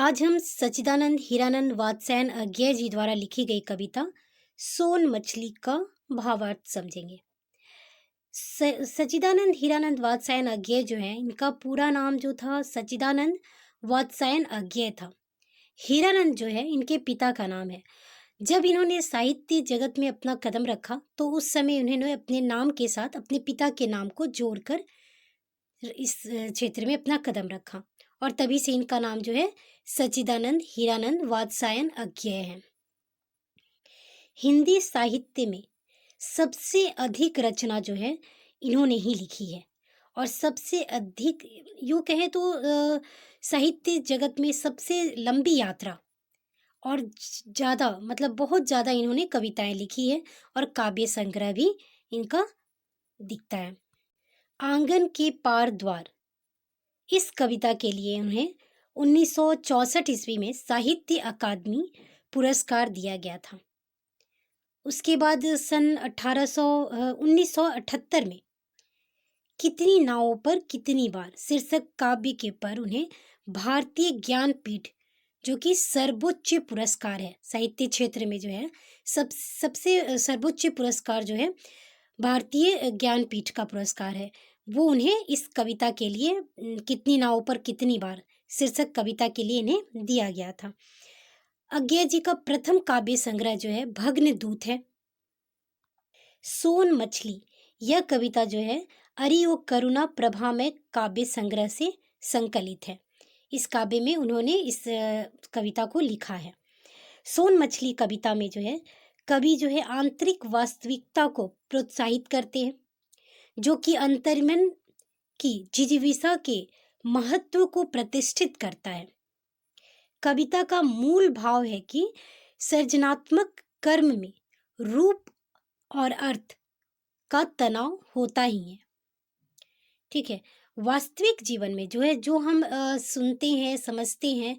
आज हम सच्चिदानंद हीरानंद वात्स्यायन अज्ञे जी द्वारा लिखी गई कविता सोन मछली का भावार्थ समझेंगे। सच्चिदानंद हीरानंद वात्स्यायन अज्ञे जो है, इनका पूरा नाम जो था सच्चिदानंद वात्स्यायन अज्ञे था। हीरानंद जो है इनके पिता का नाम है। जब इन्होंने साहित्य जगत में अपना कदम रखा तो उस समय उन्होंने अपने नाम के साथ अपने पिता के नाम को जोड़कर इस क्षेत्र में अपना कदम रखा और तभी से इनका नाम जो है सच्चिदानंद हीरानंद वात्स्यायन अज्ञेय है। हिंदी साहित्य में सबसे अधिक रचना जो है इन्होंने ही लिखी है और सबसे अधिक यूँ कहें तो साहित्य जगत में सबसे लंबी यात्रा और ज़्यादा मतलब बहुत ज़्यादा इन्होंने कविताएं लिखी है और काव्य संग्रह भी इनका दिखता है। आंगन के पार द्वार इस कविता के लिए उन्हें 1964 ईस्वी में साहित्य अकादमी पुरस्कार दिया गया था। उसके बाद सन 1978 में कितनी नावों पर कितनी बार शीर्षक काव्य के पर उन्हें भारतीय ज्ञानपीठ जो कि सर्वोच्च पुरस्कार है साहित्य क्षेत्र में जो है सबसे सर्वोच्च पुरस्कार जो है भारतीय ज्ञानपीठ का पुरस्कार है, वो उन्हें इस कविता के लिए कितनी नावों पर कितनी बार शीर्षक कविता के लिए इन्हें दिया गया था। अज्ञे जी का प्रथम काव्य संग्रह जो है भग्न दूत है। सोन मछली यह कविता जो है अरि ओ करुणा प्रभा में काव्य संग्रह से संकलित है। इस काव्य में उन्होंने इस कविता को लिखा है। सोन मछली कविता में जो है कवि जो है आंतरिक वास्तविकता को प्रोत्साहित करते हैं जो कि अंतर्मन की जिजीविका के महत्व को प्रतिष्ठित करता है। कविता का मूल भाव है कि सृजनात्मक कर्म में रूप और अर्थ का तनाव होता ही है। ठीक है, वास्तविक जीवन में जो है जो हम सुनते हैं समझते हैं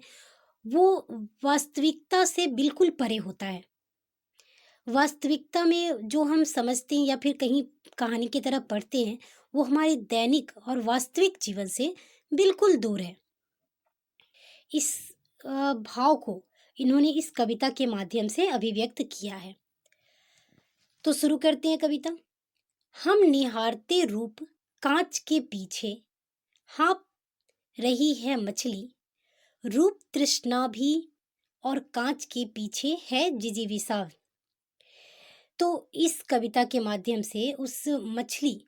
वो वास्तविकता से बिल्कुल परे होता है। वास्तविकता में जो हम समझते हैं या फिर कहीं कहानी की तरह पढ़ते हैं वो हमारे दैनिक और वास्तविक जीवन से बिल्कुल दूर है। इस भाव को इन्होंने इस कविता के माध्यम से अभिव्यक्त किया है। तो शुरू करते हैं कविता। हम निहारते रूप कांच के पीछे हाँप रही है मछली, रूप तृष्णा भी और कांच के पीछे है जिजीविसा। तो इस कविता के माध्यम से उस मछली,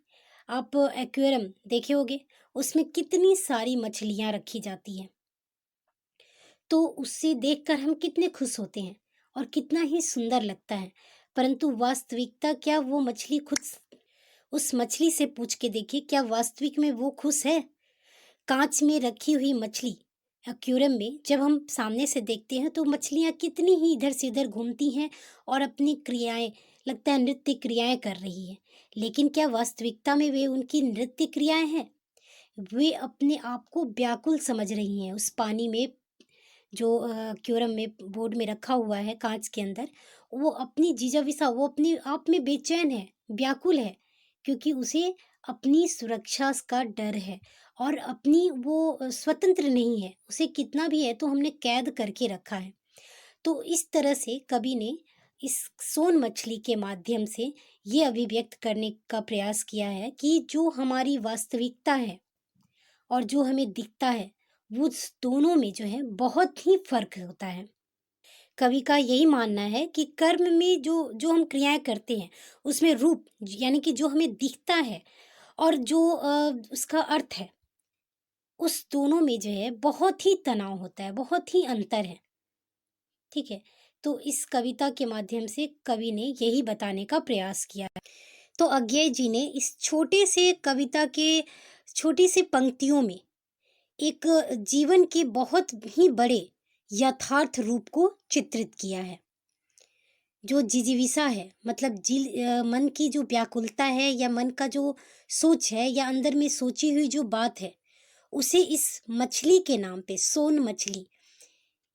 आप एक्वेरियम देखे होंगे उसमें कितनी सारी मछलियां रखी जाती हैं, तो उससे देखकर हम कितने खुश होते हैं और कितना ही सुंदर लगता है। परंतु वास्तविकता क्या वो मछली खुद, उस मछली से पूछ के देखिए क्या वास्तविक में वो खुश है। कांच में रखी हुई मछली एक्वेरियम में जब हम सामने से देखते हैं तो मछलियां कितनी ही इधर से उधर घूमती हैं और अपनी क्रियाएं, लगता है नृत्य क्रियाएं कर रही है, लेकिन क्या वास्तविकता में वे उनकी नृत्य क्रियाएं हैं? वे अपने आप को व्याकुल समझ रही हैं उस पानी में जो एक्वेरियम में बोर्ड में रखा हुआ है कांच के अंदर। वो अपनी जिजाविसा, वो अपने आप में बेचैन है, व्याकुल है, क्योंकि उसे अपनी सुरक्षा का डर है और अपनी वो स्वतंत्र नहीं है, उसे कितना भी है तो हमने कैद करके रखा है। तो इस तरह से कवि ने इस सोन मछली के माध्यम से ये अभिव्यक्त करने का प्रयास किया है कि जो हमारी वास्तविकता है और जो हमें दिखता है वो दोनों में जो है बहुत ही फर्क होता है। कवि का यही मानना है कि कर्म में जो जो हम क्रियाएं करते हैं उसमें रूप यानी कि जो हमें दिखता है और जो उसका अर्थ है, उस दोनों में जो है बहुत ही तनाव होता है, बहुत ही अंतर है। ठीक है, तो इस कविता के माध्यम से कवि ने यही बताने का प्रयास किया है। तो अज्ञेय जी ने इस छोटे से कविता के छोटी सी पंक्तियों में एक जीवन के बहुत ही बड़े यथार्थ रूप को चित्रित किया है। जो जिजीविसा है मतलब मन की जो व्याकुलता है या मन का जो सोच है या अंदर में सोची हुई जो बात है, उसे इस मछली के नाम पे, सोन मछली,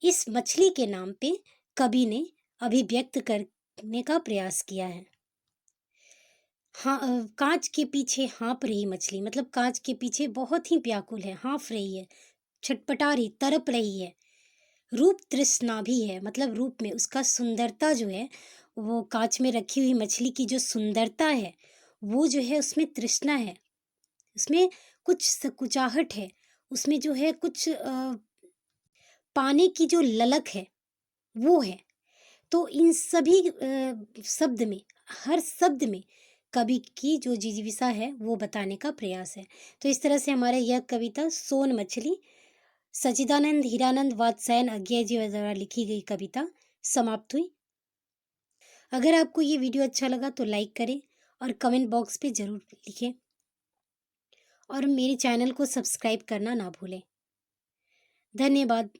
इस मछली के नाम पे कवि ने अभिव्यक्त करने का प्रयास किया है। हाँ, कांच के पीछे हाँप रही मछली मतलब कांच के पीछे बहुत ही व्याकुल है, हाँफ रही है, छटपटा रही, तड़प रही है, रूप तृष्णा भी है, मतलब रूप में उसका सुंदरता जो है, वो कांच में रखी हुई मछली की जो सुंदरता है, वो जो है उसमें तृष्णा है, उसमें कुछ सकुचाहट है, उसमें जो है कुछ पाने की जो ललक है, वो है। तो इन सभी शब्द में, हर शब्द में कवि की जो जिजीविषा है वो बताने का प्रयास है। तो इस तरह से हमारे यह कविता सोन मछली सच्चिदानंद हीरानंद वात्स्यायन अज्ञे जी द्वारा लिखी गई कविता समाप्त हुई। अगर आपको ये वीडियो अच्छा लगा तो लाइक करें और कमेंट बॉक्स पे ज़रूर लिखें और मेरे चैनल को सब्सक्राइब करना ना भूलें। धन्यवाद।